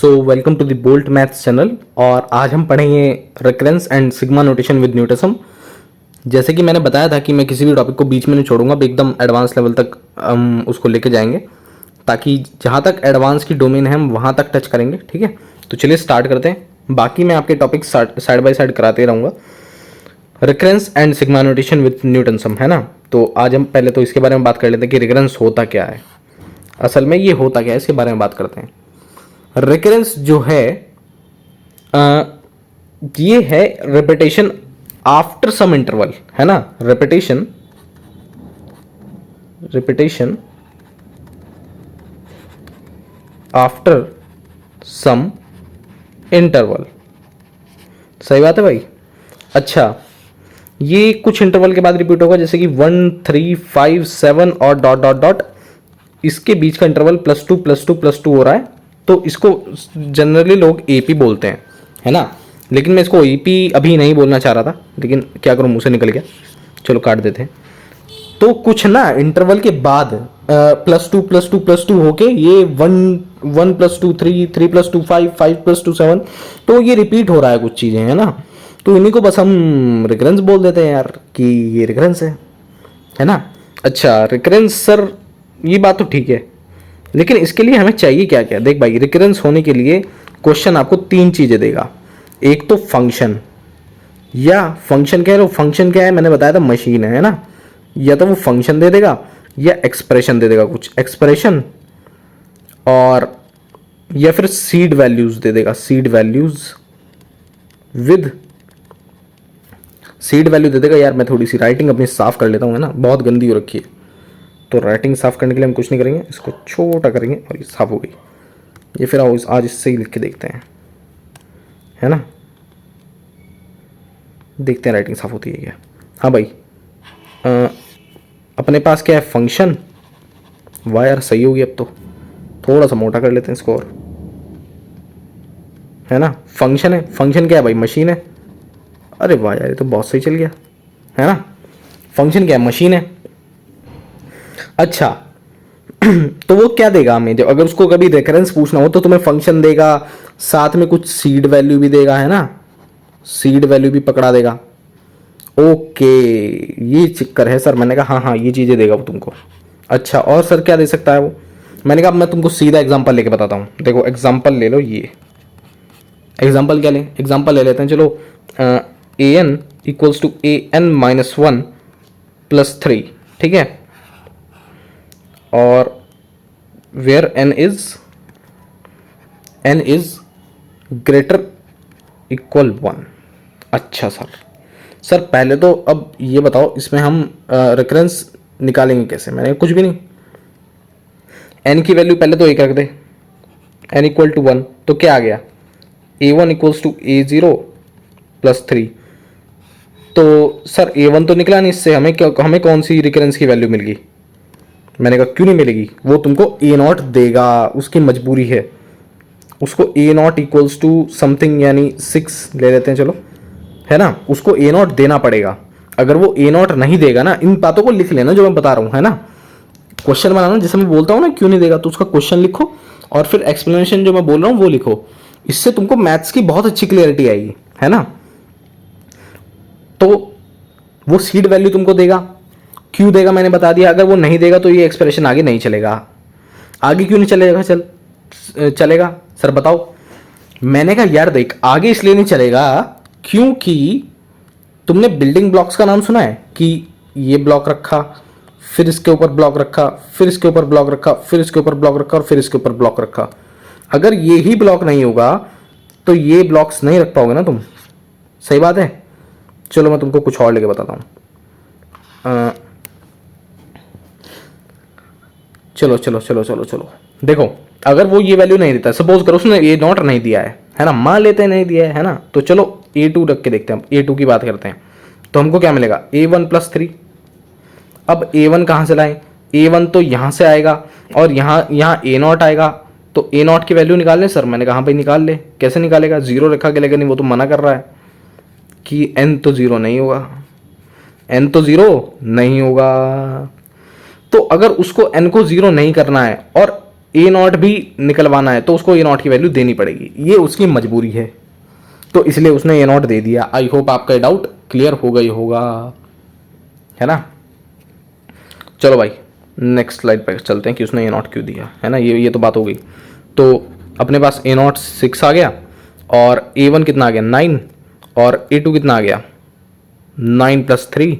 So welcome to the bolt maths channel. और आज हम पढ़ेंगे recurrence and sigma notation with Newton. जैसे कि मैंने बताया था कि मैं किसी भी टॉपिक को बीच में नहीं छोड़ूंगा, एकदम एडवांस लेवल तक हम उसको लेके जाएंगे, ताकि जहाँ तक एडवांस की डोमेन है हम वहाँ तक टच करेंगे। ठीक है, तो चलिए स्टार्ट करते हैं। बाकी मैं आपके टॉपिक साइड बाय साइड कराते रहूँगा। Recurrence and sigma notation with Newton, है ना। तो आज हम पहले तो इसके बारे में बात कर लेते हैं कि रिकरेंस होता क्या है, असल में ये होता क्या है, इसके बारे में बात करते हैं। रिकरेंस जो है ये है रिपीटेशन आफ्टर सम इंटरवल, है ना। Repetition after some interval. सही बात है भाई। अच्छा, ये कुछ इंटरवल के बाद रिपीट होगा, जैसे कि 1 3 5 7 और डॉट डॉट डॉट, इसके बीच का इंटरवल +2 हो रहा है, तो इसको जनरली लोग एपी बोलते हैं, है ना। लेकिन मैं इसको एपी अभी नहीं बोलना चाह रहा था, लेकिन क्या करूँ, मुंह से निकल गया, चलो काट देते हैं। तो कुछ ना इंटरवल के बाद +2 होके ये 1 +2 3 3 +2 5 5 +2 7, तो ये रिपीट हो रहा है कुछ चीज़ें, है ना। तो इन्हीं को बस हम रिकरेंस बोल देते हैं यार, कि ये रिकरेंस है ना। अच्छा, रिकरेंस सर, ये बात तो ठीक है, लेकिन इसके लिए हमें चाहिए क्या क्या। देख भाई, रिकरेंस होने के लिए क्वेश्चन आपको 3 चीज़ें देगा। एक तो फंक्शन, या फंक्शन क्या है, फंक्शन क्या है मैंने बताया था, मशीन है ना। या तो वो फंक्शन दे देगा या एक्सप्रेशन दे देगा, कुछ एक्सप्रेशन, और या फिर सीड वैल्यूज दे देगा, सीड वैल्यू दे देगा। यार मैं थोड़ी सी राइटिंग अपनी साफ कर लेता हूँ, है ना, बहुत गंदी हो रखी है। तो राइटिंग साफ करने के लिए हम कुछ नहीं करेंगे, इसको छोटा करेंगे और ये साफ हो गई। ये फिर आज इससे ही लिख के देखते हैं, है ना। देखते हैं राइटिंग साफ होती है क्या। हाँ भाई, अपने पास क्या है, फंक्शन। वाह यार सही होगी, अब तो थोड़ा सा मोटा कर लेते हैं इसको, और है ना। फंक्शन है, फंक्शन क्या है भाई, मशीन है। अरे वाह यार, ये तो बहुत सही चल गया, है ना। फंक्शन क्या है, मशीन है। अच्छा तो वो क्या देगा हमें, जब अगर उसको कभी रेफरेंस पूछना हो तो तुम्हें फंक्शन देगा, साथ में कुछ सीड वैल्यू भी देगा, है ना। सीड वैल्यू भी पकड़ा देगा। ओके, ये चक्कर है सर। मैंने कहा हाँ हाँ, ये चीज़ें देगा वो तुमको। अच्छा, और सर क्या दे सकता है वो। मैंने कहा मैं तुमको सीधा एग्जांपल लेके बताता हूँ। देखो एग्जांपल ले लो, ये एग्जांपल क्या लें, एग्जांपल ले लेते हैं, चलो। an इक्वल्स टू an-1 + 3, ठीक है। और where n is greater equal 1। अच्छा सर पहले तो अब ये बताओ, इसमें हम रिकरेंस निकालेंगे कैसे। मैंने कुछ भी नहीं, n की वैल्यू पहले तो 1 रख दे, n = 1, तो क्या आ गया, a1 = a0 + 3। तो सर a1 तो निकला नहीं इससे, हमें कौन सी रिकरेंस की वैल्यू मिल गई। मैंने कहा क्यों नहीं मिलेगी, वो तुमको a0 देगा, उसकी मजबूरी है। उसको a0 = समथिंग, यानी 6 ले लेते हैं, चलो, है ना। उसको a0 देना पड़ेगा। अगर वो a0 नहीं देगा ना, इन बातों को लिख लेना जो मैं बता रहा हूँ, है ना। क्वेश्चन बनाना, जैसे मैं बोलता हूँ ना क्यों नहीं देगा, तो उसका क्वेश्चन लिखो और फिर एक्सप्लेनेशन जो मैं बोल रहा हूँ वो लिखो। इससे तुमको मैथ्स की बहुत अच्छी क्लियरिटी आएगी, है ना। तो वो सीड वैल्यू तुमको देगा, क्यों देगा मैंने बता दिया। अगर वो नहीं देगा तो ये एक्सप्रेशन आगे नहीं चलेगा। आगे क्यों नहीं चलेगा, चलेगा सर बताओ। मैंने कहा यार देख, आगे इसलिए नहीं चलेगा क्योंकि तुमने बिल्डिंग ब्लॉक्स का नाम सुना है, कि ये ब्लॉक रखा, फिर इसके ऊपर ब्लॉक रखा, फिर इसके ऊपर ब्लॉक रखा, फिर इसके ऊपर ब्लॉक रखा, और फिर इसके ऊपर ब्लॉक रखा। अगर ये ही ब्लॉक नहीं होगा तो ये ब्लॉक्स नहीं रख पाओगे ना तुम। सही बात है। चलो मैं तुमको कुछ और लेके बताता हूँ। चलो देखो, अगर वो ये वैल्यू नहीं देता, सपोज करो उसने a0 नहीं दिया है ना, मान लेते हैं नहीं दिया है ना, तो चलो a2 रख के देखते हैं, हम a2 की बात करते हैं। तो हमको क्या मिलेगा, a1 + 3। अब a1 कहाँ से लाएं, a1 तो यहाँ से आएगा और यहाँ a0 आएगा, तो a0 की वैल्यू निकाल लें सर। मैंने कहा भाई निकाल ले। कैसे निकालेगा, 0 रखा गया, नहीं वो तो मना कर रहा है कि n तो 0 नहीं होगा, n तो 0 नहीं होगा। तो अगर उसको n को 0 नहीं करना है और ए नॉट भी निकलवाना है तो उसको ए नॉट की वैल्यू देनी पड़ेगी, ये उसकी मजबूरी है, तो इसलिए उसने ए नॉट दे दिया। आई होप आपका डाउट क्लियर हो गई होगा, है ना। चलो भाई नेक्स्ट स्लाइड पर चलते हैं कि उसने ए नॉट क्यों दिया, है ना। ये तो बात हो गई। तो अपने पास ए नॉट 6 आ गया और ए वन कितना आ गया 9 और ए टू कितना आ गया 9 + 3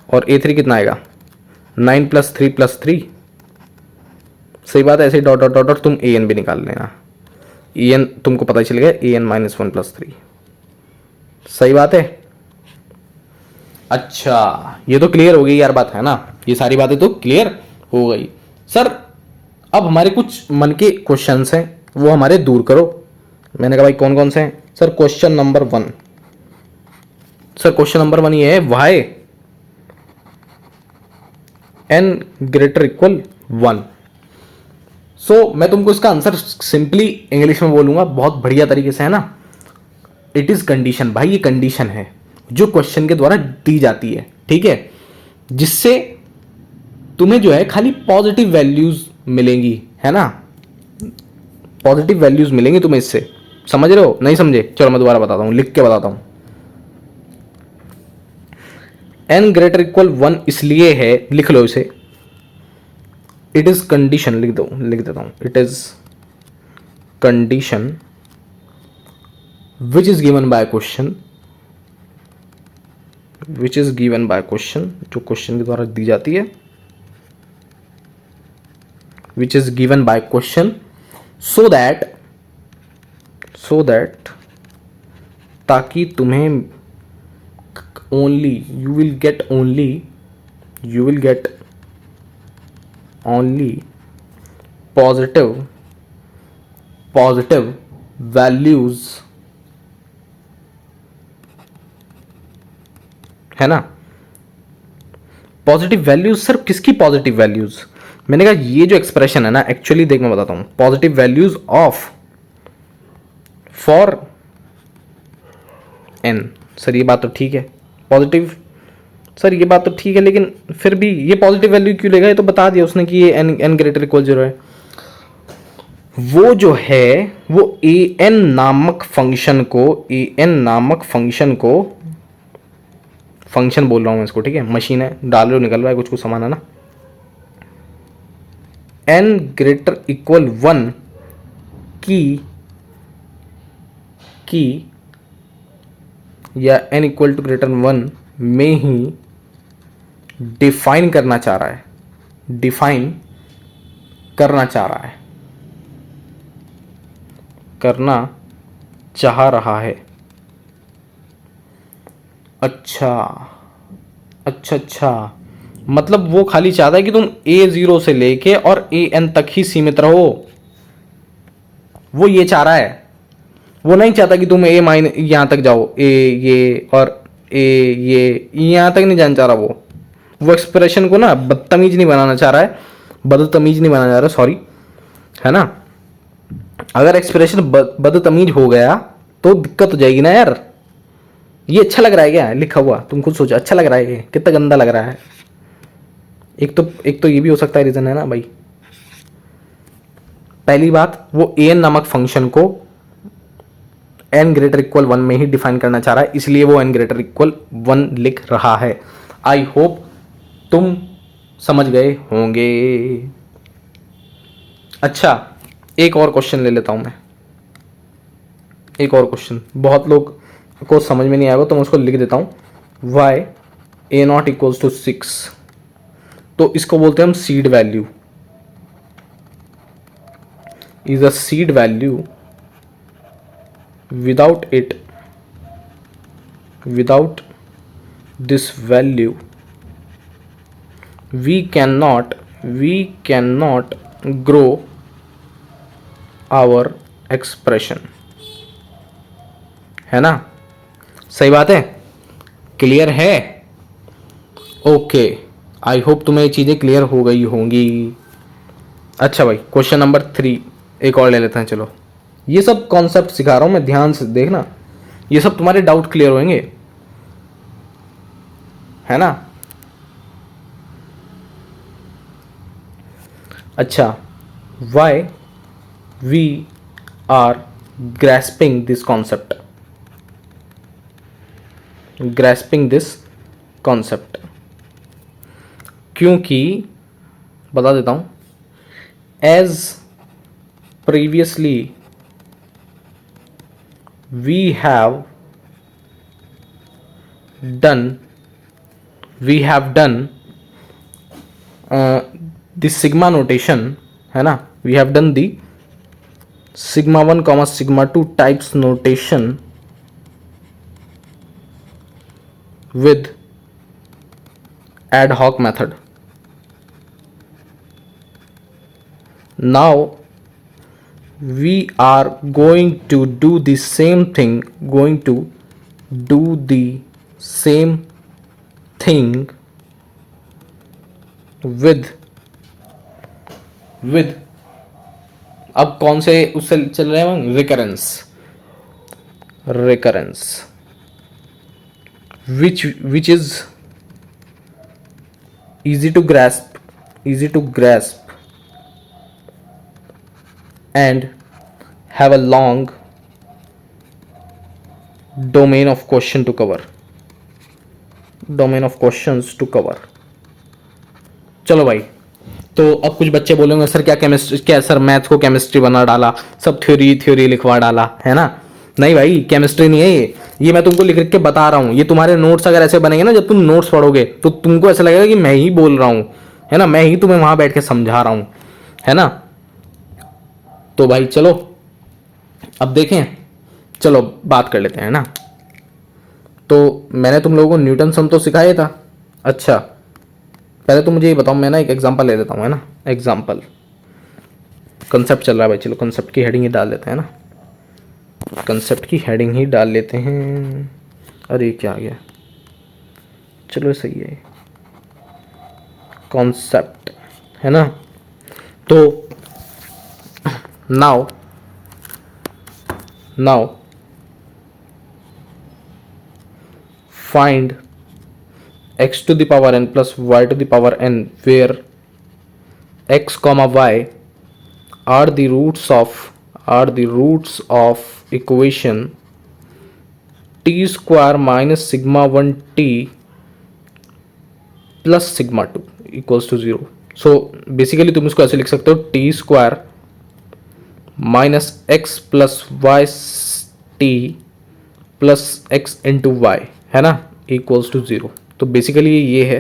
और ए थ्री कितना आएगा 9 + 3 + 3। सही बात है, ऐसे डॉट डॉट डॉट डॉट तुम ए एन भी निकाल लेना, ए एन तुमको पता ही चल गया ए एन -1 + 3। सही बात है। अच्छा ये तो क्लियर हो गई यार बात, है ना, ये सारी बातें तो क्लियर हो गई। सर अब हमारे कुछ मन के क्वेश्चंस हैं वो हमारे दूर करो। मैंने कहा भाई कौन कौन से हैं sir. Question number 1 sir, question number 1 ये है वाई n > 1। सो मैं तुमको इसका आंसर सिंपली इंग्लिश में बोलूंगा बहुत बढ़िया तरीके से, है ना। इट इज कंडीशन भाई, ये कंडीशन है जो क्वेश्चन के द्वारा दी जाती है, ठीक है, जिससे तुम्हें जो है खाली पॉजिटिव वैल्यूज मिलेंगी, है ना। पॉजिटिव वैल्यूज मिलेंगी तुम्हें इससे, समझ रहे हो, नहीं समझे। चलो मैं दोबारा बताता हूं, लिख के बताता हूं। n > 1 इसलिए है, लिख लो इसे, इट इज कंडीशन, लिख देता हूं, it is condition which is given by question, which is given by question, जो क्वेश्चन के द्वारा दी जाती है, which is given by question, so that ताकि तुम्हें only you will get only positive values, है ना। पॉजिटिव वैल्यूज सर, किसकी पॉजिटिव वैल्यूज। मैंने कहा ये जो एक्सप्रेशन है ना, एक्चुअली देख मैं बताता हूं, positive values of for n। Sir ये बात तो ठीक है, पॉजिटिव, सर ये बात तो ठीक है, लेकिन फिर भी ये पॉजिटिव वैल्यू क्यों लेगा, ये तो बता दिया उसने कि ये n > 0 है। वो जो है वो an नामक फंक्शन को फंक्शन बोल रहा हूं मैं इसको, ठीक है, मशीन है, डाल रहे हो निकल रहा है कुछ कुछ सामान, है ना। n > 1 की या n > 1 में ही डिफाइन करना चाह रहा है, करना चाह रहा है। अच्छा, मतलब वो खाली चाहता है कि तुम A0 से लेके और AN तक ही सीमित रहो, वो ये चाह रहा है। वो नहीं चाहता कि तुम यहां तक जाओ, ये और ये यहां तक नहीं जाना चाह रहा। वो एक्सप्रेशन को ना बदतमीज नहीं बनाना चाह रहा, सॉरी, है ना। अगर एक्सप्रेशन बदतमीज हो गया तो दिक्कत हो जाएगी ना यार। ये अच्छा लग रहा है क्या लिखा हुआ, तुम खुद सोचो, अच्छा लग रहा है, कितना गंदा लग रहा है। एक तो ये भी हो सकता है रीजन, है ना भाई। पहली बात, वो an नामक फंक्शन को n > 1 में ही डिफाइन करना चाह रहा है, इसलिए वो n > 1 लिख रहा है। आई होप तुम समझ गए होंगे। अच्छा एक और क्वेश्चन ले लेता हूं मैं, एक और क्वेश्चन, बहुत लोग को समझ में नहीं आएगा तो मैं उसको लिख देता हूं। y a0 = 6, तो इसको बोलते हैं हम seed value, is a seed value, without this value we cannot grow our expression, है ना। सही बात है, क्लियर है, ओके। आई होप तुम्हें ये चीजें क्लियर हो गई होंगी। अच्छा भाई क्वेश्चन नंबर 3 एक और ले लेते हैं। चलो ये सब कॉन्सेप्ट सिखा रहा हूं मैं, ध्यान से देखना, ये सब तुम्हारे डाउट क्लियर होंगे, है ना। अच्छा why we are grasping this concept, grasping this concept, क्योंकि बता देता हूँ, as previously we have done the sigma notation, है ना, we have done the sigma 1 comma sigma 2 types notation with ad hoc method. Now we are going to do the same thing, with अब कौन से उससे चल रहे हैं, recurrence, which is easy to grasp and have a long domain of questions to cover. चलो भाई, तो अब कुछ बच्चे बोलेंगे सर क्या सर मैथ को केमिस्ट्री बना डाला, सब थ्योरी लिखवा डाला, है ना। नहीं भाई, केमिस्ट्री नहीं है ये मैं तुमको लिख के बता रहा हूँ। ये तुम्हारे नोट्स अगर ऐसे बनेंगे ना, जब तुम नोट्स पढ़ोगे तो तुमको ऐसा लगेगा कि मैं ही बोल रहा हूँ, है ना, मैं ही तुम्हें वहां बैठ के समझा रहा हूँ, है ना। तो भाई चलो अब देखें, चलो बात कर लेते हैं ना। तो मैंने तुम लोगों को न्यूटन सम तो सिखाया था। अच्छा, पहले तो मुझे ये बताओ, मैं ना एक एग्जांपल ले लेता हूँ, है ना। एग्जांपल, कंसेप्ट चल रहा है भाई, चलो कंसेप्ट की हेडिंग ही डाल लेते हैं ना, कंसेप्ट की हेडिंग ही डाल लेते हैं। अरे क्या आ गया, चलो सही है, कॉन्सेप्ट, है ना। तो now find x to the power n plus y to the power n where x comma y are the roots of equation t square minus sigma 1 t plus sigma 2 equals to 0. so basically तुम इसको ऐसे लिख सकते हो, t square minus x plus y t plus x into y, है ना, equals to 0. तो basically ये है,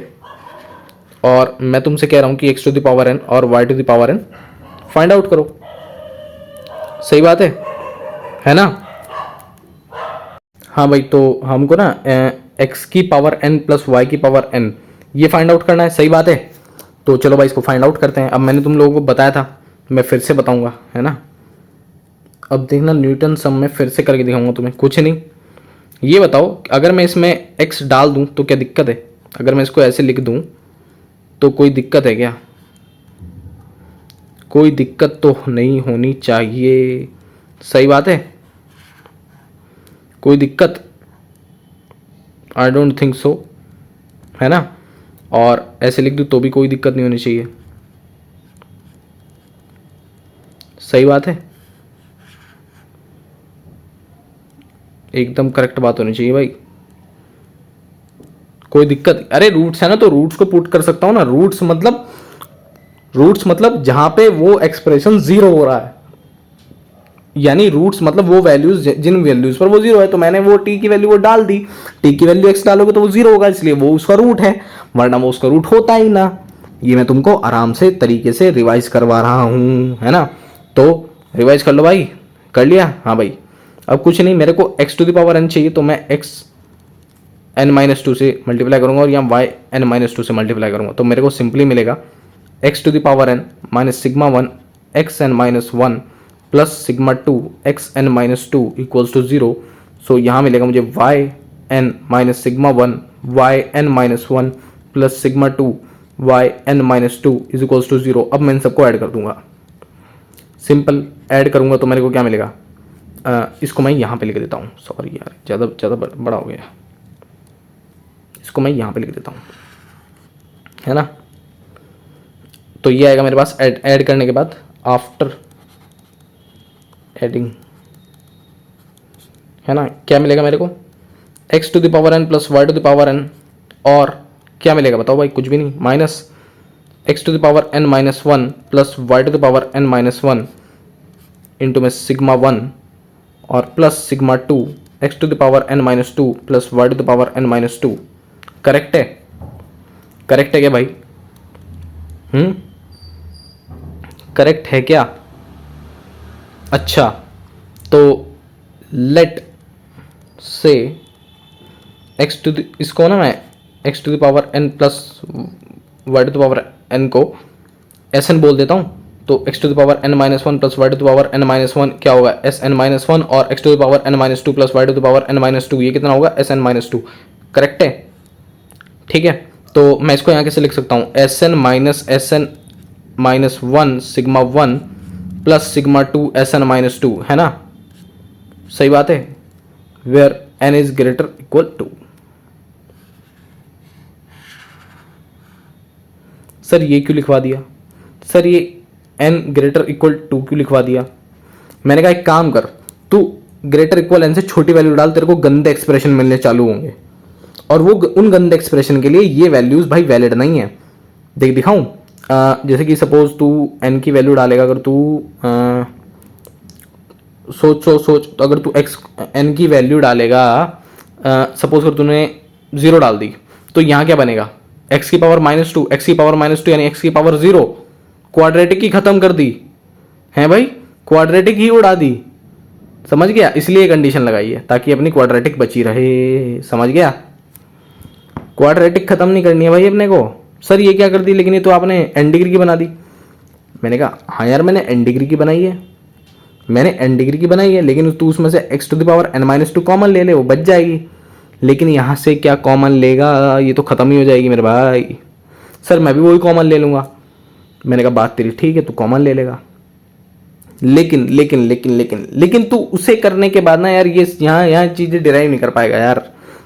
और मैं तुमसे कह रहा हूं कि x to the power n और y to the power n find out करो। सही बात है ना। हाँ भाई, तो हमको ना x की पावर n प्लस y की पावर n ये फाइंड आउट करना है। सही बात है। तो चलो भाई इसको फाइंड आउट करते हैं। अब मैंने तुम लोगों को बताया था, मैं फिर से बताऊंगा, है ना। अब देखना, न्यूटन सम में फिर से करके दिखाऊंगा तुम्हें। कुछ नहीं, ये बताओ, अगर मैं इसमें x डाल दूं तो क्या दिक्कत है? अगर मैं इसको ऐसे लिख दूं तो कोई दिक्कत है क्या? कोई दिक्कत तो नहीं होनी चाहिए। सही बात है, कोई दिक्कत? आई डोंट थिंक सो, है ना। और ऐसे लिख दूं तो भी कोई दिक्कत नहीं होनी चाहिए। सही बात है, एकदम करेक्ट बात होनी चाहिए भाई। कोई दिक्कत? अरे रूट्स है ना, तो रूट्स को पुट कर सकता हूं ना। रूट्स मतलब जहां पे वो एक्सप्रेशन जीरो हो रहा है, यानी रूट्स मतलब वो वैल्यूज जिन वैल्यूज पर वो जीरो है। तो मैंने वो टी की वैल्यू वो डाल दी, टी की वैल्यू एक्स डालोगे तो वो जीरो होगा, इसलिए वो उसका रूट है, वरना वो उसका रूट होता ही ना। ये मैं तुमको आराम से तरीके से रिवाइज करवा रहा हूं, है ना। तो रिवाइज कर लो भाई। कर लिया? हाँ भाई। अब कुछ नहीं, मेरे को x to the power n चाहिए, तो मैं x n-2 से मल्टीप्लाई करूंगा और यहाँ y n-2 से मल्टीप्लाई करूंगा। तो मेरे को सिंपली मिलेगा x to the power n minus sigma 1 x n-1 plus sigma 2 x n-2 equals to 0। So यहाँ मिलेगा मुझे y n minus sigma 1 y n-1 plus sigma 2 y n-2 is equals to 0। अब मैं इन सबको ऐड कर दूंगा, simple add करूंगा तो मेरे को क्या मिलेगा। इसको मैं यहाँ पे लिख देता हूँ, सॉरी यार ज़्यादा बड़ा हो गया, इसको मैं यहाँ पे लिख देता हूँ, है ना। तो ये आएगा मेरे पास ऐड करने के बाद आफ्टर एडिंग, है ना, क्या मिलेगा मेरे को, x to the power n plus y to the power n, और क्या मिलेगा बताओ भाई, कुछ भी नहीं, minus x to the power n minus one plus y to the power n minus one into में सिग्मा वन और plus sigma two x to the power n minus two plus y to the power n minus two. Correct है, correct है क्या भाई? Correct है क्या? अच्छा, तो लेट से एक्स टू द, इसको ना मैं x to the power n plus y to the power n को एस एन बोल देता हूँ। तो x to the power n minus one plus y to the power n minus one क्या होगा, एस एन माइनस वन, और x to the power n minus two plus y to the power n minus two, ये कितना होगा, S n minus two. Correct है, ठीक है। तो मैं इसको यहाँ कैसे लिख सकता हूँ, S n minus one sigma one plus sigma two S n minus two, है ना, सही बात है, where n is greater equal two. Sir ये क्यों लिखवा दिया, सर ये एन ग्रेटर इक्वल टू क्यों लिखवा दिया? मैंने कहा एक काम कर, तू ग्रेटर इक्वल एन से छोटी वैल्यू डाल, तेरे को गंदे एक्सप्रेशन मिलने चालू होंगे, और वो उन गंदे एक्सप्रेशन के लिए ये वैल्यूज भाई वैलिड नहीं है। देख दिखाऊं, जैसे कि सपोज तू एन की वैल्यू डालेगा, अगर तू सोच तो अगर तू एक्स एन की वैल्यू डालेगा, सपोज अगर तूने जीरो डाल दी, तो यहाँ क्या बनेगा, एक्स की पावर माइनस टू, एक्स की पावर माइनस टू यानी एक्स की पावर जीरो, क्वाड्रेटिक ही खत्म कर दी है भाई, क्वाड्रेटिक ही उड़ा दी, समझ गया? इसलिए कंडीशन लगाई है ताकि अपनी क्वाड्रेटिक बची रहे, समझ गया? क्वाड्रेटिक खत्म नहीं करनी है भाई अपने को। सर ये क्या कर दी, लेकिन ये तो आपने एन डिग्री की बना दी। मैंने कहा हाँ यार मैंने एन डिग्री की बनाई है, मैंने एन डिग्री की बनाई है, लेकिन तू उसमें से x to the power n minus two common ले ले, वो बच जाएगी। लेकिन यहाँ से क्या कॉमन लेगा, ये तो ख़त्म ही हो जाएगी मेरे भाई। सर मैं भी वही कॉमन ले लूँगा। मैंने कहा बात तेरी ठीक है, तू कॉमन ले लेगा, लेकिन लेकिन लेकिन लेकिन लेकिन तू उसे करने के बाद ना यार ये यहाँ चीज़ें डिराइव नहीं कर पाएगा यार।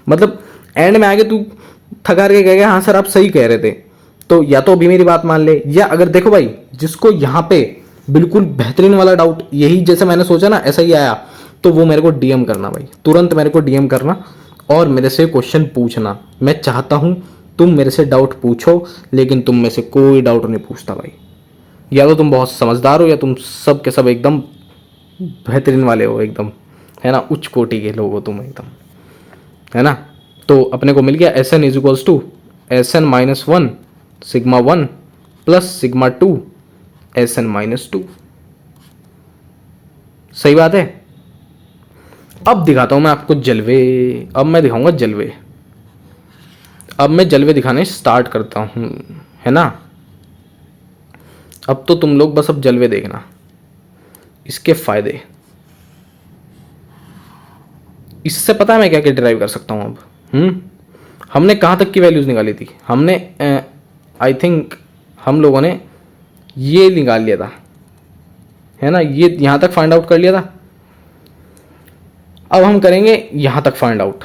मतलब एंड में आगे तू थका के कहेगा हाँ सर आप सही कह रहे थे, तो या तो अभी मेरी बात मान ले, या अगर देखो भाई जिसको यहाँ पे बिल्कुल बेहतरीन वाला डाउट यही जैसे मैंने सोचा ना ऐसा ही आया, तो वो मेरे को डीएम करना भाई, तुरंत मेरे को डीएम करना और मेरे से क्वेश्चन पूछना। मैं चाहता हूँ तुम मेरे से डाउट पूछो, लेकिन तुम में से कोई डाउट नहीं पूछता भाई। या तो तुम बहुत समझदार हो, या तुम सब के सब एकदम बेहतरीन वाले हो, एकदम, है ना, उच्च कोटि के लोग हो तुम एकदम, है ना। तो अपने को मिल गया S n is equals to S n minus one sigma one plus sigma two S n minus two. सही बात है। अब दिखाता हूं मैं आपको जलवे, अब मैं दिखाऊंगा जलवे। अब मैं जलवे दिखाने स्टार्ट करता हूं, है ना। अब तो तुम लोग बस अब जलवे देखना, इसके फायदे। इससे पता है मैं क्या क्या डिराइव कर सकता हूं अब। हमने कहाँ तक की वैल्यूज निकाली थी, हमने आई थिंक हम लोगों ने ये निकाल लिया था, है ना, ये यहां तक फाइंड आउट कर लिया था। अब हम करेंगे यहां तक फाइंड आउट,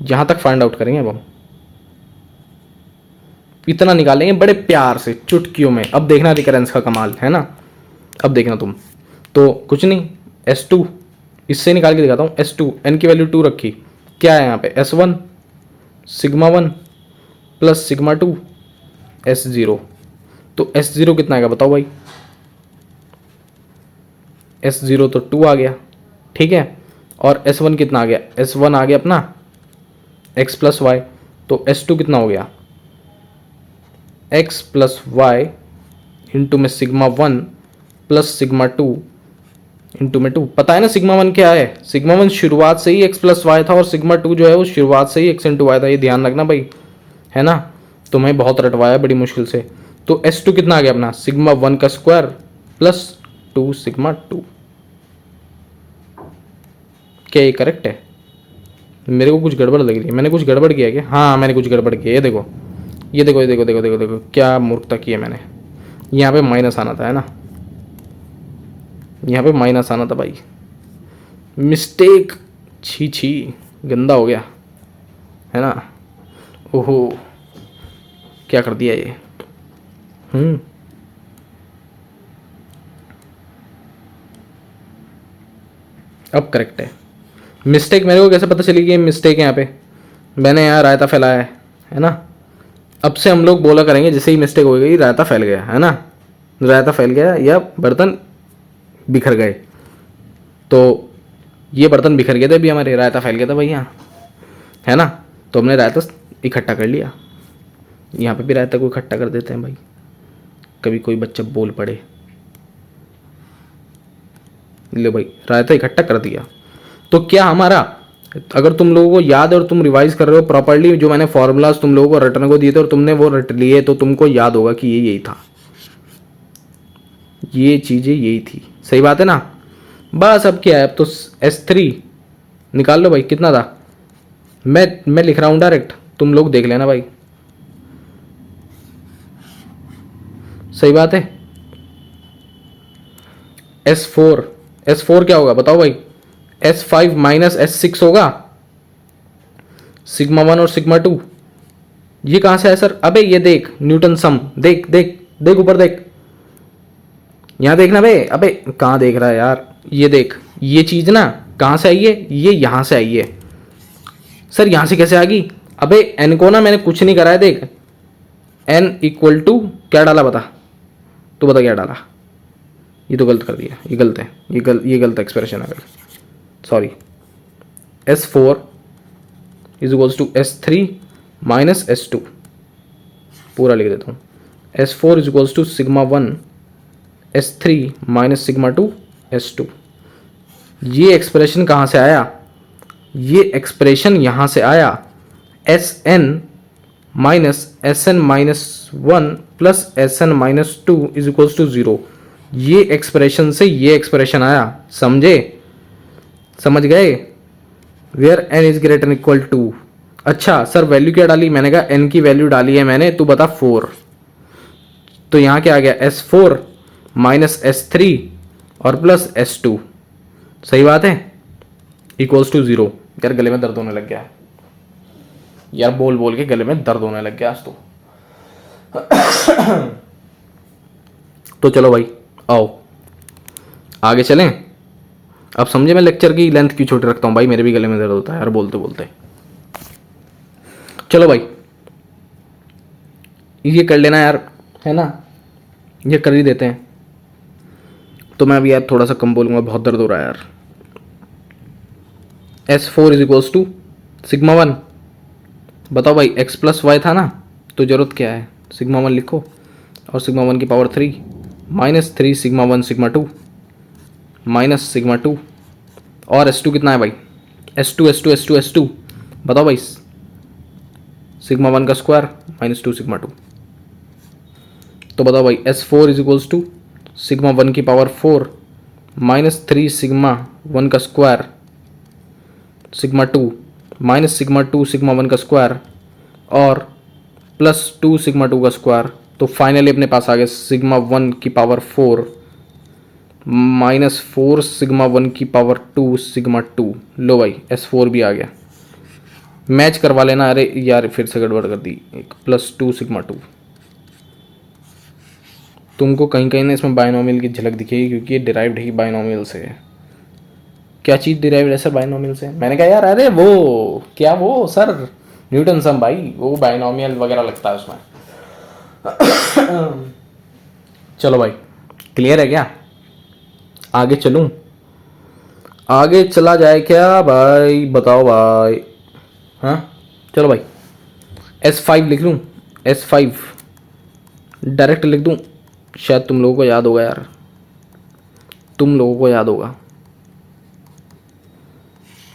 यहां तक फाइंड आउट करेंगे। अब हम इतना निकालेंगे बड़े प्यार से चुटकियों में। अब देखना रिकरेंस का कमाल, है ना। अब देखना तुम, तो कुछ नहीं, S2 इससे निकाल के दिखाता हूँ। S2 n की वैल्यू 2 रखी, क्या है यहाँ पे, S1 sigma 1 plus sigma 2 S0। तो S0 कितना आएगा बताओ भाई, S0 तो 2 आ गया, ठीक है। और S1 कितना आ गया, S1 आ गया अपना x प्लस वाई, तो S2 कितना हो गया, x प्लस वाई इंटू में सिग्मा 1 प्लस सिग्मा 2 इंटू में 2। पता है ना सिग्मा 1 क्या है, सिग्मा 1 शुरुआत से ही x प्लस वाई था, और सिग्मा 2 जो है वो शुरुआत से ही x इंटू वाई था, ये ध्यान रखना भाई, है ना। तुम्हें बहुत रटवाया बड़ी मुश्किल से। तो S2 कितना आ गया अपना, सिग्मा 1 का स्क्वायर प्लस 2 सिग्मा 2। क्या ये करेक्ट है? मेरे को कुछ गड़बड़ लग रही है, मैंने कुछ गड़बड़ किया क्या? हाँ मैंने कुछ गड़बड़ किया। ये देखो ये देखो ये देखो देखो देखो देखो क्या मूर्खता की है मैंने। यहाँ पे माइनस आना था, है ना, यहाँ पे माइनस आना था भाई, मिस्टेक, छी छी, गंदा हो गया, है ना। ओहो क्या कर दिया ये। अब करेक्ट है। मिस्टेक मेरे को कैसे पता चली कि ये मिस्टेक है? यहाँ पे मैंने यहाँ रायता फैलाया है ना। अब से हम लोग बोला करेंगे जैसे ही मिस्टेक हो गई, रायता फैल गया है ना, रायता फैल गया या बर्तन बिखर गए। तो ये बर्तन बिखर गए थे अभी हमारे, रायता फैल गया था भैया, है ना। तो हमने रायता इकट्ठा कर लिया। यहाँ पे भी रायता को इकट्ठा कर देते हैं भाई, कभी कोई बच्चा बोल पड़े। ले भाई, रायता इकट्ठा कर दिया। तो क्या हमारा, अगर तुम लोगों को याद है और तुम रिवाइज कर रहे हो प्रॉपर्ली, जो मैंने फॉर्मूलाज तुम लोगों को रटने को दिए थे और तुमने वो रट लिए, तो तुमको याद होगा कि ये यही था, ये चीज़ें यही थी। सही बात है ना। बस अब क्या है, अब तो S3 निकाल लो भाई, कितना था। मैं लिख रहा हूँ डायरेक्ट, तुम लोग देख लेना भाई। सही बात है। S4 क्या होगा बताओ भाई। S5 माइनस S6 होगा, सिग्मा 1 और सिग्मा 2। ये कहां से है सर? अबे ये देख, न्यूटन सम, देख देख देख, ऊपर देख, यहां देखना बे। अबे कहां देख रहा है यार, ये देख, ये चीज ना कहां से आई है, ये यहां से आई है। सर यहां से कैसे आ गई? अबे एन को ना मैंने कुछ नहीं करा है, देख एन इक्वल टू क्या डाला बता, तू बता क्या डाला। ये तो गलत कर दिया, ये गलत है, ये गलत एक्सप्रेशन है भाई, sorry. S4 is equals to S3 minus S2, पूरा लिख देता हूँ। S4 is equals to sigma 1 S3 minus sigma 2 S2। ये एक्सप्रेशन कहाँ से आया? ये एक्सप्रेशन यहाँ से आया, Sn minus Sn minus 1 plus Sn minus 2 is equals to 0। ये एक्सप्रेशन से ये एक्सप्रेशन आया, समझे? समझ गए? Where n is greater equal two. अच्छा सर वैल्यू क्या डाली? मैंने कहा n की वैल्यू डाली है मैंने, तू बता 4। तो यहाँ क्या आ गया, S4 माइनस S3 और प्लस S2। सही बात है, इक्वल्स टू 0। यार गले में दर्द होने लग गया है यार, बोल बोल के गले में दर्द होने लग गया आज तो चलो भाई आओ आगे चलें। अब समझे मैं लेक्चर की लेंथ क्यों छोटी रखता हूँ भाई, मेरे भी गले में दर्द होता है यार बोलते बोलते। चलो भाई ये कर लेना यार, है ना, ये कर ही देते हैं। तो मैं अभी यार थोड़ा सा कम बोलूँगा, बहुत दर्द हो रहा है यार। S4 is equals to sigma 1, बताओ भाई x प्लस वाई था ना, तो ज़रूरत क्या है, सिग्मा 1 लिखो और सिग्मा 1 की power 3 minus 3 sigma 1 sigma 2 minus sigma 2 और S2 कितना है भाई, S2 बताओ भाई, सिग्मा 1 का स्क्वायर माइनस 2 सिग्मा 2। तो बताओ भाई S4 is equals to sigma 1 की पावर 4 माइनस 3 सिग्मा 1 का square sigma 2 minus sigma 2 sigma 1 का स्क्वायर और प्लस 2 सिग्मा 2 का स्क्वायर। तो फाइनली अपने पास आ गया सिग्मा 1 की पावर 4 माइनस 4 सिग्मा 1 की पावर 2 सिग्मा 2। लो भाई S4 भी आ गया, मैच करवा लेना। अरे यार फिर से गड़बड़ कर दी, एक प्लस 2 सिग्मा 2। तुमको कहीं कहीं ना इसमें बायनोमियल की झलक दिखेगी, क्योंकि ये डिराइव्ड ही बायनोमियल से है। क्या चीज़ डिराइव्ड है सर बायनोमियल से? मैंने कहा यार अरे वो क्या, वो सर न्यूटन सम भाई, वो बायनोमियल वगैरह लगता है उसमें। चलो भाई क्लियर है क्या? आगे चलूं? आगे चला जाए क्या भाई, बताओ भाई। हाँ चलो भाई S5 लिख लूँ, S5 डायरेक्ट लिख दूँ, शायद तुम लोगों को याद होगा यार, तुम लोगों को याद होगा,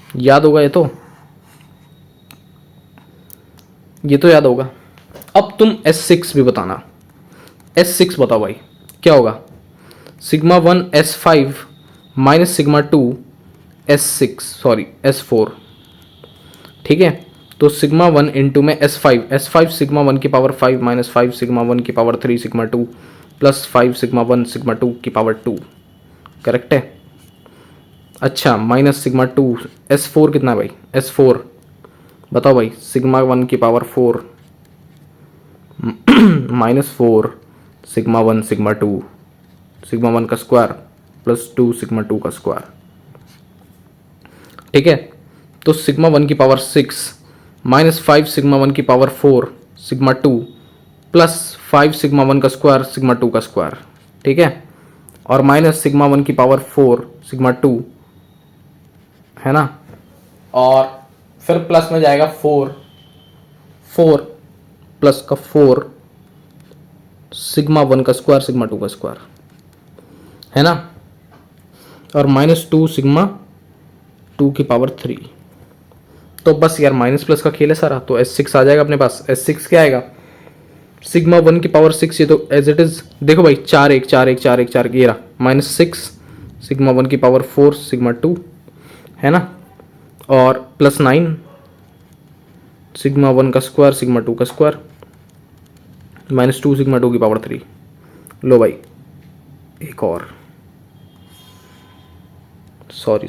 याद होगा ये तो याद होगा। अब तुम S6 भी बताना, S6 बताओ भाई क्या होगा, sigma 1 S5 minus sigma 2 S6 sorry S4। ठीक है, तो सिग्मा 1 इंटू में S5 सिग्मा 1 की पावर 5 माइनस 5 सिग्मा 1 की power 3 sigma 2 plus 5 sigma 1 sigma 2 की पावर 2। करेक्ट है। अच्छा माइनस सिग्मा 2 S4 कितना है भाई, S4 बताओ भाई, सिग्मा 1 की power 4 minus 4 sigma 1 sigma 2 sigma 1 का स्क्वायर प्लस 2 सिग्मा 2 का स्क्वायर। ठीक है। तो सिग्मा 1 की पावर 6 माइनस 5 सिग्मा 1 की पावर 4 सिग्मा 2 प्लस 5 सिग्मा 1 का स्क्वायर सिग्मा 2 का स्क्वायर, ठीक है। और माइनस सिग्मा 1 की पावर 4 सिग्मा 2, है ना। और फिर प्लस में जाएगा 4 प्लस का 4 सिग्मा 1 का स्क्वायर सिग्मा 2 का स्क्वायर, है ना। और माइनस 2 सिग्मा 2 की पावर 3। तो बस यार माइनस प्लस का खेल है सारा। तो S6 आ जाएगा अपने पास। S6 क्या आएगा, सिग्मा 1 की पावर 6, ये तो एज इट इज देखो भाई 4 1 4 1 4 1 4 ये रहा, माइनस 6 सिग्मा 1 की पावर 4 सिग्मा 2, है ना। और प्लस 9 सिग्मा 1 का स्क्वायर सिग्मा 2 का स्क्वायर, माइनस 2 सिग्मा 2 की पावर 3। लो भाई एक और, सॉरी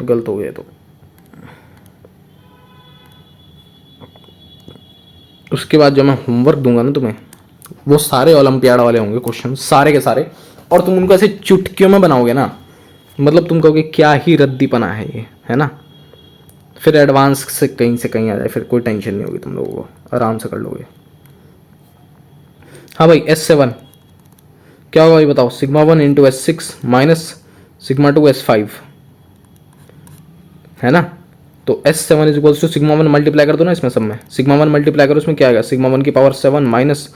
गलत हो गया। तो उसके बाद जो मैं होमवर्क दूंगा ना तुम्हें, वो सारे ओलंपियाड वाले होंगे क्वेश्चन, सारे के सारे। और तुम उनको ऐसे चुटकियों में बनाओगे ना, मतलब तुम कहोगे क्या ही रद्दीपना है ये, है ना। फिर एडवांस से कहीं आ जाए, फिर कोई टेंशन नहीं होगी तुम लोगों को, आराम से कर लोगे। हाँ भाई S7 क्या होगा भाई बताओ, sigma 1 into S6 minus sigma 2 S5, है ना। तो S7 is equals to sigma 1 multiply कर दो ना इसमें सब में, सिग्मा 1 मल्टीप्लाई करो, उसमें क्या आएगा, सिग्मा 1 की पावर 7 माइनस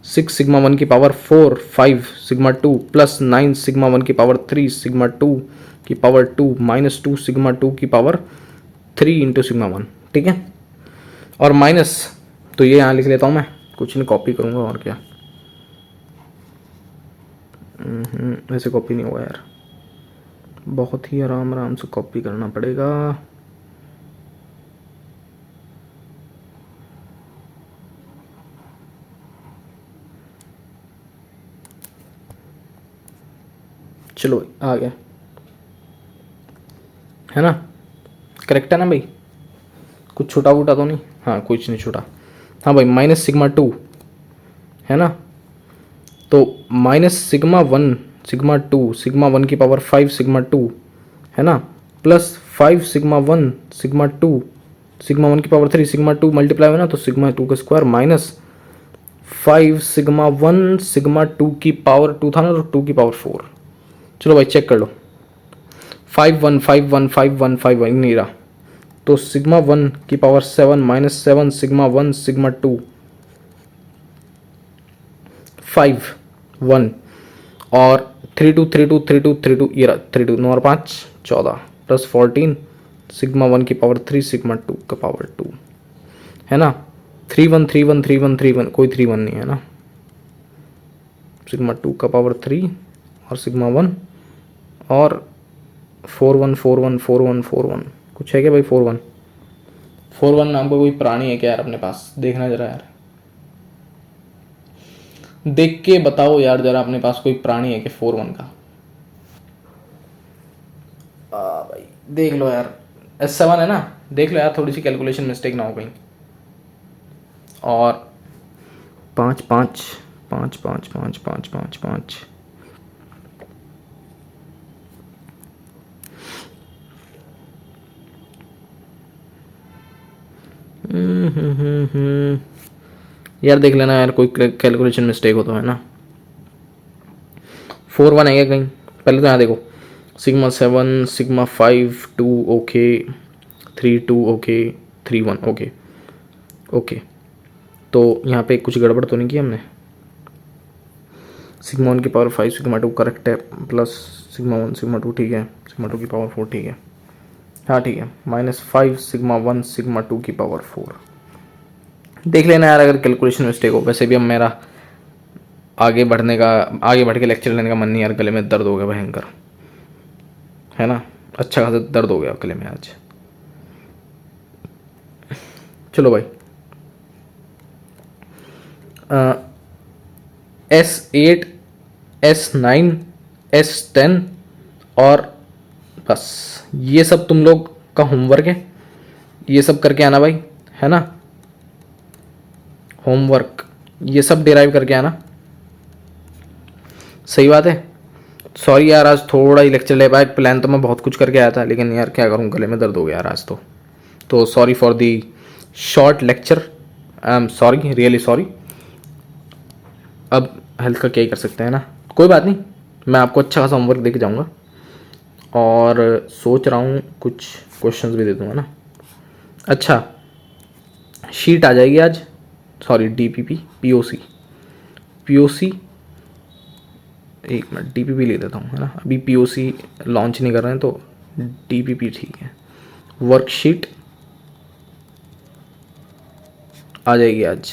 6 सिग्मा 1 की पावर 4 5 सिग्मा 2 प्लस 9 सिग्मा 1 की पावर 3 सिग्मा 2 की पावर 2 माइनस 2 सिग्मा 2 की पावर 3 इंटू सिग्मा 1, ठीक है। और माइनस, तो ये यहाँ लिख लेता हूँ मैं, कुछ नहीं कॉपी करूँगा और क्या। ऐसे कॉपी नहीं होगा यार, बहुत ही आराम से कॉपी करना पड़ेगा। चलो आ गया, है ना, करेक्ट है ना भाई, कुछ छोटा वोटा तो नहीं, हाँ कुछ नहीं छोटा। हाँ भाई माइनस सिग्मा 2, है ना। तो माइनस सिग्मा 1 सिग्मा 2 सिग्मा 1 की पावर 5 सिग्मा 2, है ना, प्लस 5 सिग्मा 1 सिग्मा 2 सिग्मा 1 की पावर 3 सिग्मा 2 मल्टीप्लाई हुआ ना, तो सिग्मा 2 का स्क्वायर माइनस 5 सिग्मा 1 सिग्मा 2 की पावर 2 था ना, तो 2 की पावर 4। चलो भाई चेक कर लो, 5 1 5 1 5 1 5 1 नहीं रहा, तो सिग्मा 1 की पावर 7 माइनस 7 सिग्मा 1 सिग्मा 2 5 1 और 3 2 3 2 3 2 3 2 ये रहा 3 2 9 और 5 14 प्लस 14 सिग्मा 1 की पावर 3 सिग्मा 2 का पावर 2, है ना। 3 1 3 1 3 1 3 1 कोई 3 1 नहीं है ना, सिग्मा 2 का पावर 3 और सिग्मा 1 और 4 1 4 1 4 1 4 1 कुछ है क्या भाई, 4 1 4 1 नाम का कोई प्राणी है क्या यार अपने पास, देखना जरा यार, देख के बताओ यार जरा अपने पास कोई प्राणी है क्या 4 1 का। भाई देख लो यार, S7 है ना, देख लो यार थोड़ी सी कैलकुलेशन मिस्टेक ना हो कहीं। और 5 5 5 5 5 5 5 5 यार देख लेना यार कोई कैलकुलेशन मिस्टेक हो तो, है ना। 4 1 है क्या कहीं, पहले तो यहाँ देखो, sigma 7 sigma 5 2 okay 3 2 okay 3 1 okay okay. तो यहाँ पे कुछ गड़बड़ तो नहीं की हमने, सिग्मा 1 की पावर 5 सिग्मा 2 करेक्ट है, प्लस सिग्मा 1 सिग्मा 2 ठीक है, सिग्मा 2 की पावर 4 ठीक है, हाँ ठीक है, माइनस 5 सिग्मा 1 सिग्मा 2 की पावर 4। देख लेना यार अगर कैलकुलेशन मिस्टेक हो। वैसे भी अब मेरा आगे बढ़ के लेक्चर लेने का मन नहीं यार, गले में दर्द हो गया भयंकर, है ना, अच्छा खासा दर्द हो गया गले में आज। चलो भाई S8 S9 S10 और बस ये सब तुम लोग का होमवर्क है, ये सब करके आना भाई, है ना। होमवर्क ये सब डिराइव करके आना, सही बात है। सॉरी यार, आज थोड़ा ही लेक्चर ले पाया। प्लान तो मैं बहुत कुछ करके आया था, लेकिन यार क्या करूँ, गले में दर्द हो गया यार आज तो sorry for the short lecture, I am sorry, really sorry. अब हेल्थ का क्या ही कर सकते हैं ना, कोई बात नहीं, मैं आपको अच्छा खासा होमवर्क दे के जाऊँगा और सोच रहा हूँ कुछ क्वेश्चंस भी दे दूँगा ना। अच्छा, शीट आ जाएगी आज, सॉरी डीपीपी, पीओसी, पीओसी, एक मिनट डीपीपी ले देता हूँ है ना, अभी पीओसी लॉन्च नहीं कर रहे हैं तो डीपीपी ठीक है। वर्कशीट आ जाएगी आज,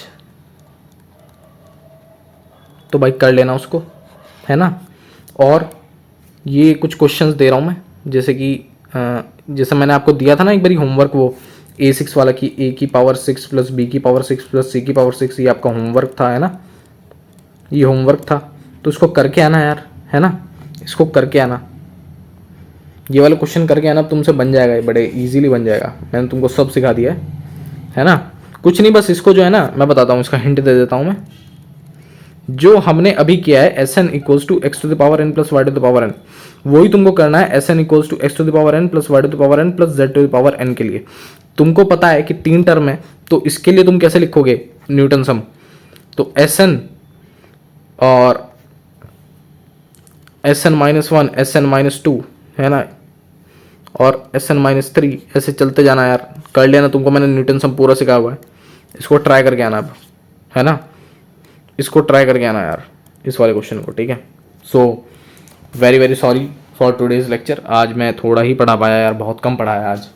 तो भाई कर लेना उसको, है ना। और ये कुछ क्वेश्चंस दे रहा हूँ मैं, जैसे कि जैसे मैंने आपको दिया था ना एक बारी होमवर्क, वो A6 वाला की A की पावर 6 प्लस B की पावर 6 प्लस C की पावर 6, ये आपका होमवर्क था है ना, ये होमवर्क था, तो इसको करके आना यार, है ना, इसको करके आना, ये वाला क्वेश्चन करके आना, तुमसे बन जाएगा, ये बड़े इजीली बन जाएगा, मैंने तुमको सब सिखा दिया है ना। कुछ नहीं, बस इसको जो है ना मैं बताता हूँ, इसका हिंट दे देता हूँ मैं। जो हमने अभी किया है S n equals to x to the power n plus y to the power n, वही तुमको करना है S n equals to x to the power n plus y to the power n plus z to the power n के लिए। तुमको पता है कि 3 टर्म है, तो इसके लिए तुम कैसे लिखोगे न्यूटन सम, तो एस एन और S n minus one, S n minus two, है ना, और एस एन माइनस थ्री, ऐसे चलते जाना यार, कर लेना, तुमको मैंने न्यूटन सम पूरा सिखाया हुआ है, इसको ट्राई करके आना अब, है ना, इसको ट्राई करके आना यार, इस वाले क्वेश्चन को, ठीक है। So very very sorry for today's lecture, आज मैं थोड़ा ही पढ़ा पाया यार, बहुत कम पढ़ाया आज,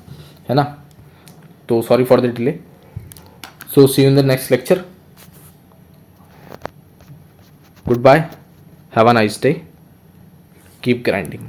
है ना, तो sorry for the delay. So see you in the next lecture, goodbye, have a nice day, keep grinding.